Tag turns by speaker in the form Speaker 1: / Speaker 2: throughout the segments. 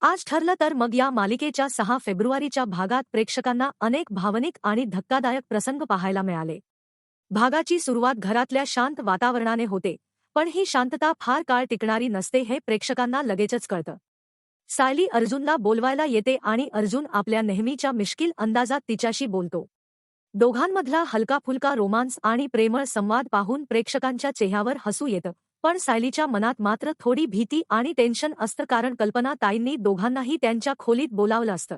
Speaker 1: आज ठरलं तर मग या मालिकेच्या 6 फेब्रुवारीच्या भागात प्रेक्षकांना अनेक भावनिक आणि धक्कादायक प्रसंग पाहायला मिळाले. भागाची सुरुवात घरातल्या शांत वातावरणाने होते, पण ही शांतता फार काळ टिकणारी नसते हे प्रेक्षकांना लगेचच कळतं. सायली अर्जुनला बोलवायला येते आणि अर्जुन आपल्या नेहमीच्या मिश्किल अंदाजात तिच्याशी बोलतो. दोघांमधला हलका-फुलका रोमांस आणि प्रेमळ संवाद पाहून प्रेक्षकांच्या चेहऱ्यावर हसू येतं, पण सायलीच्या मनात मात्र थोडी भीती आणि टेन्शन असतं कारण कल्पना ताईंनी दोघांनाही त्यांच्या खोलीत बोलावलं असतं.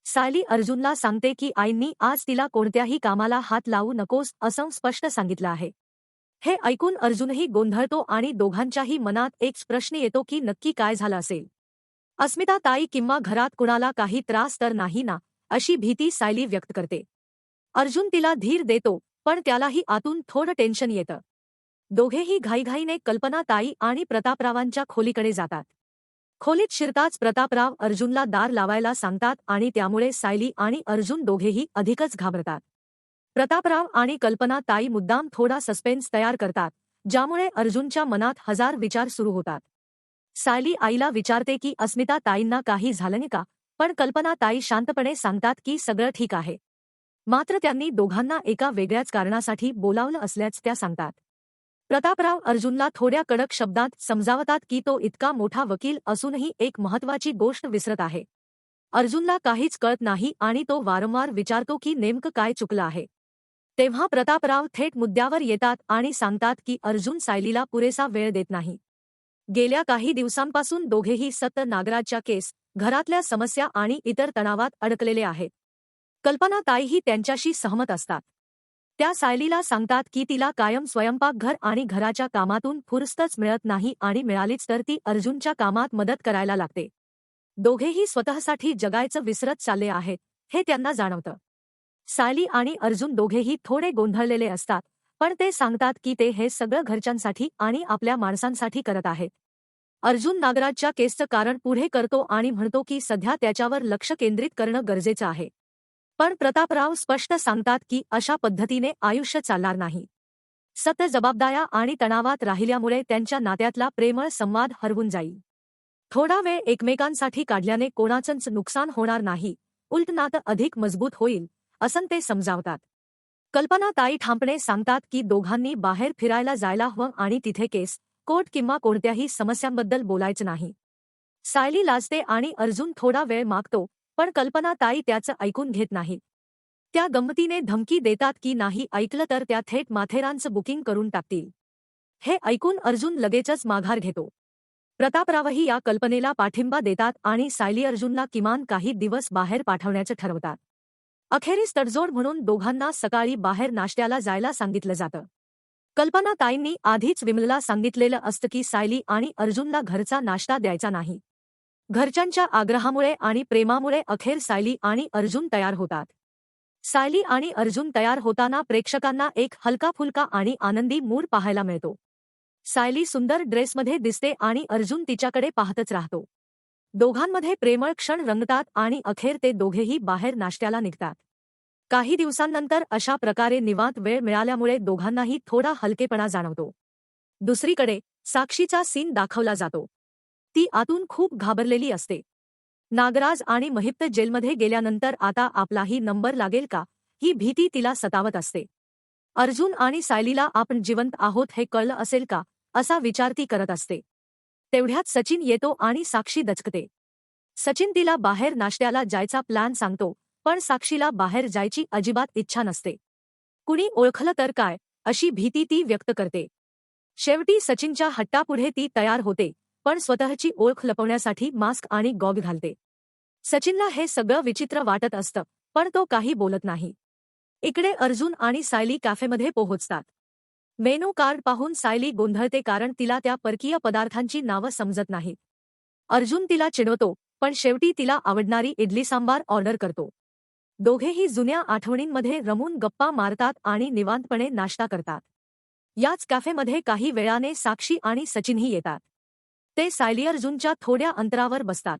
Speaker 1: सायली अर्जुनला सांगते की आईंनी आज तिला कोणत्याही कामाला हात लावू नकोस असं स्पष्ट सांगितलं आहे. हे ऐकून अर्जुनही गोंधळतो आणि दोघांच्याही मनात एक प्रश्न येतो की नक्की काय झालं असेल. अस्मिता ताई किंवा घरात कुणाला काही त्रास तर नाही ना, अशी भीती सायली व्यक्त करते. अर्जुन तिला धीर देतो, पण त्यालाही आतून थोडं टेन्शन येतं. दोघेही घाईघाईने कल्पना ताई आणि प्रतापरावांच्या खोलीकडे जातात. खोलीत शिरताच प्रतापराव अर्जुनला दार लावायला सांगतात आणि त्यामुळे सायली आणि अर्जुन दोघेही अधिकच घाबरतात. प्रतापराव आणि कल्पना ताई मुद्दाम थोडा सस्पेन्स तयार करतात, ज्यामुळे अर्जुनच्या मनात हजार विचार सुरू होतात. सायली आईला विचारते की अस्मिता ताईंना काही झालं नाही का, पण कल्पना ताई शांतपणे सांगतात की सगळं ठीक आहे. मात्र त्यांनी दोघांना एका वेगळ्याच कारणासाठी बोलावलं असल्याचं त्या सांगतात. प्रतापराव अर्जुनला थोड्या कडक शब्दात समजावतात की तो इतका मोठा वकील असूनही एक महत्त्वाची गोष्ट विसरत आहे. अर्जुनला काहीच कळत नाही आणि तो वारंवार विचारतो की नेमकं काय चुकलं आहे. तेव्हा प्रतापराव थेट मुद्द्यावर येतात आणि सांगतात की अर्जुन सायलीला पुरेसा वेळ देत नाही. गेल्या काही दिवसांपासून दोघेही सत्य नागराजच्या केस, घरातल्या समस्या आणि इतर तणावात अडकलेले आहेत. कल्पना ताईही त्यांच्याशी सहमत असतात. त्या सायलीला सांगतात की तिला कायम स्वयंपाकघर आणि घराच्या कामातून फुरसतच मिळत नाही आणि मिळालीच तर ती अर्जुनच्या कामात मदत करायला लागते. दोघेही स्वतःसाठी जगायचं विसरत चालले आहेत, हे त्यांना जाणवतं. सायली आणि अर्जुन दोघेही थोडे गोंधळलेले असतात, पण ते सांगतात की ते हे सगळं घरच्यांसाठी आणि आपल्या माणसांसाठी करत आहेत. अर्जुन नागराजच्या केसचं कारण पुढे करतो आणि म्हणतो की सध्या त्याच्यावर लक्ष केंद्रित करणं गरजेचं आहे. पण प्रतापराव स्पष्ट सांगतात की अशा पद्धतीने आयुष्य चालणार नाही. सतत जबाबदाऱ्या आणि तणावात राहिल्यामुळे त्यांच्या नात्यातला प्रेमळ संवाद हरवून जाईल. थोडा वेळ एकमेकांसाठी काढल्याने कोणाचंच नुकसान होणार नाही, उलट नातं अधिक मजबूत होईल, असं ते समजावतात. कल्पना ताई ठामपणे सांगतात की दोघांनी बाहेर फिरायला जायला हवं आणि तिथे केस, कोर्ट किंवा कोणत्याही समस्यांबद्दल बोलायचं नाही. सायली लाजते आणि अर्जुन थोडा वेळ मागतो, पण कल्पना ताई त्याचं ऐकून घेत नाहीत. त्या गंमतीने धमकी देतात की नाही ऐकलं तर त्या थेट माथेरानचं बुकिंग करून टाकतील. हे ऐकून अर्जुन लगेचच माघार घेतो. प्रतापरावही या कल्पनेला पाठिंबा देतात आणि सायली अर्जुनला किमान काही दिवस बाहेर पाठवण्याचं ठरवतात. अखेरीस तडजोड म्हणून दोघांना सकाळी बाहेर नाश्त्याला जायला सांगितलं जातं. कल्पना ताईंनी आधीच विमलला सांगितलेलं असतं की सायली आणि अर्जुनला घरचा नाश्ता द्यायचा नाही. घरच्यांच्या आग्रहामुळे आणि प्रेमामुळे अखेर सायली आणि अर्जुन तयार होतात. सायली आणि अर्जुन तयार होताना प्रेक्षकांना एक हलका-फुलका आणि आनंदी मूड पाहायला मिळतो. सायली सुंदर ड्रेसमध्ये दिसते आणि अर्जुन तिच्याकडे पाहतच राहतो. दोघांमध्ये प्रेमळ क्षण रंगतात आणि अखेर ते दोघेही बाहेर नाश्त्याला निघतात. काही दिवसांनंतर अशा प्रकारे निवांत वेळ मिळाल्यामुळे दोघांनाही थोडा हलकेपणा जाणवतो. दुसरीकडे साक्षीचा सीन दाखवला जातो. ती आतून खूप घाबरलेली असते. नागराज आणि महिप्त जेलमध्ये गेल्यानंतर आता आपलाही नंबर लागेल का, ही भीती तिला सतावत असते. अर्जुन आणि सायलीला आपण जिवंत आहोत हे कळलं असेल का, असा विचार ती करत असते. तेवढ्यात सचिन येतो आणि साक्षी दचकते. सचिन तिला बाहेर नाश्त्याला जायचा प्लॅन सांगतो, पण साक्षीला बाहेर जायची अजिबात इच्छा नसते. कुणी ओळखलं तर काय, अशी भीती ती व्यक्त करते. शेवटी सचिनच्या हट्टापुढे ती तयार होते, पण स्वतःची ओळख लपवण्यासाठी मास्क आणि गॉग घालते. सचिनला हे सगळं विचित्र वाटत असतं, पण तो काही बोलत नाही. इकडे अर्जुन आणि सायली कॅफेमध्ये पोहोचतात. मेनू कार्ड पाहून सायली गोंधळते कारण तिला त्या परकीय पदार्थांची नावं समजत नाहीत. अर्जुन तिला चिडवतो, पण शेवटी तिला आवडणारी इडली सांबार ऑर्डर करतो. दोघेही जुन्या आठवणींमध्ये रमून गप्पा मारतात आणि निवांतपणे नाश्ता करतात. याच कॅफेमध्ये काही वेळाने साक्षी आणि सचिनही येतात. ते सायली अर्जुनच्या थोड्या अंतरावर बसतात.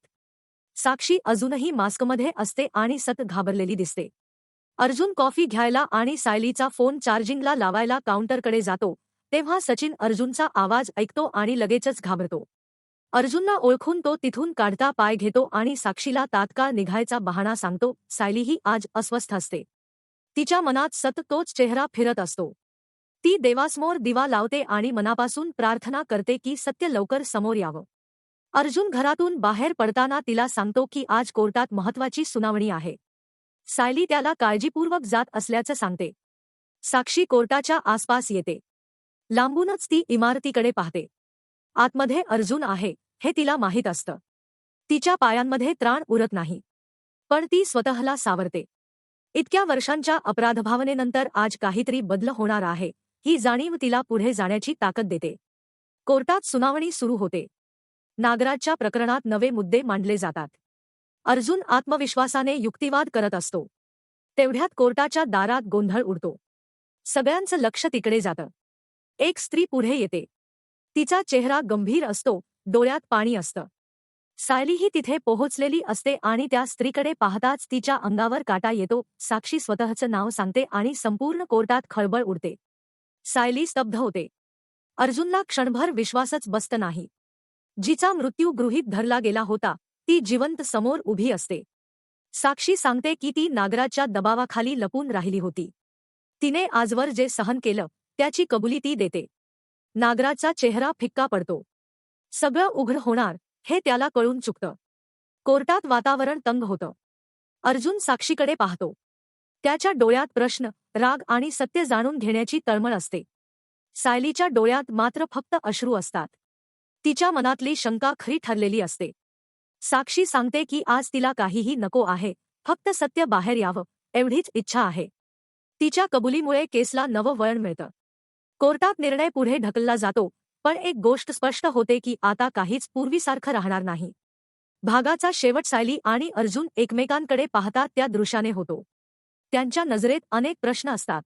Speaker 1: साक्षी अजूनही मास्कमध्ये असते आणि सतत घाबरलेली दिसते. अर्जुन कॉफी घ्यायला आणि सायलीचा फोन चार्जिंगला लावायला काउंटरकडे जातो, तेव्हा सचिन अर्जुनचा आवाज ऐकतो आणि लगेचच घाबरतो. अर्जुनला ओळखून तो तिथून काढता पाय घेतो आणि साक्षीला तात्काळ निघायचा बहाणा सांगतो. सायलीही आज अस्वस्थ असते. तिच्या मनात सतत तोच चेहरा फिरत असतो. ती देवासमोर दिवा लावते आणि मनापासून प्रार्थना करते की सत्य लवकर समोर यावं. अर्जुन घरातून बाहेर पडताना तिला सांगतो की आज कोर्टात महत्त्वाची सुनावणी आहे. सायली त्याला काळजीपूर्वक जात असल्याचं सांगते. साक्षी कोर्टाच्या आसपास येते. लांबूनच ती इमारतीकडे पाहते. आतमध्ये अर्जुन आहे हे तिला माहीत असतं. तिच्या पायांमध्ये त्राण उरत नाही. पण ती स्वतःला सावरते. इतक्या वर्षांच्या अपराधभावनेनंतर आज काहीतरी बदल होणार आहे ही जाणीव तिला पुढे जाण्याची ताकद देते. कोर्टात सुनावणी सुरू होते. नागराजच्या प्रकरणात नवे मुद्दे मांडले जातात. अर्जुन आत्मविश्वासाने युक्तिवाद करत असतो. तेवढ्यात कोर्टाच्या दारात गोंधळ उडतो. सगळ्यांचं लक्ष तिकडे जातं. एक स्त्री पुढे येते. तिचा चेहरा गंभीर असतो, डोळ्यात पाणी असतं. सायलीही तिथे पोहोचलेली असते आणि त्या स्त्रीकडे पाहताच तिच्या अंगावर काटा येतो. साक्षी स्वतःचं नाव सांगते आणि संपूर्ण कोर्टात खळबळ उडते. सायली स्तब्ध होते. अर्जुनला क्षणभर विश्वासच बसत नाही. जिचा मृत्यू गृहीत धरला गेला होता ती जिवंत समोर उभी असते. साक्षी सांगते की ती नागराजच्या दबावाखाली लपून राहिली होती. तिने आजवर जे सहन केलं त्याची कबुली ती देते. नागराजचा चेहरा फिक्का पडतो. सगळं उघड होणार हे त्याला कळून चुकतं. कोर्टात वातावरण तंग होतं. अर्जुन साक्षीकडे पाहतो. त्याच्या डोळ्यात प्रश्न, राग आणि सत्य जाणून घेण्याची तळमळ असते. सायलीच्या डोळ्यात मात्र फक्त अश्रू असतात. तिच्या मनातली शंका खरी ठरलेली असते. साक्षी सांगते की आज तिला काहीही नको आहे, फक्त सत्य बाहेर यावं एवढीच इच्छा आहे. तिच्या कबुलीमुळे केसला नवं वळण मिळतं. कोर्टात निर्णय पुढे ढकलला जातो, पण एक गोष्ट स्पष्ट होते की आता काहीच पूर्वीसारखं राहणार नाही. भागाचा शेवट सायली आणि अर्जुन एकमेकांकडे पाहतात त्या दृश्याने होतो. त्यांच्या नजरेत अनेक प्रश्न असतात.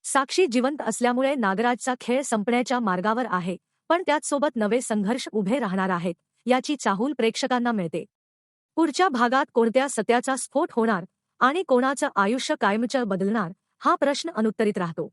Speaker 1: साक्षी जिवंत असल्यामुळे नागराजचा खेळ संपण्याच्या मार्गावर आहे, पण त्याचसोबत नवे संघर्ष उभे राहणार आहेत याची चाहूल प्रेक्षकांना मिळते. पुढच्या भागात कोणत्या सत्याचा स्फोट होणार आणि कोणाचं आयुष्य कायमचं बदलणार हा प्रश्न अनुत्तरित राहतो.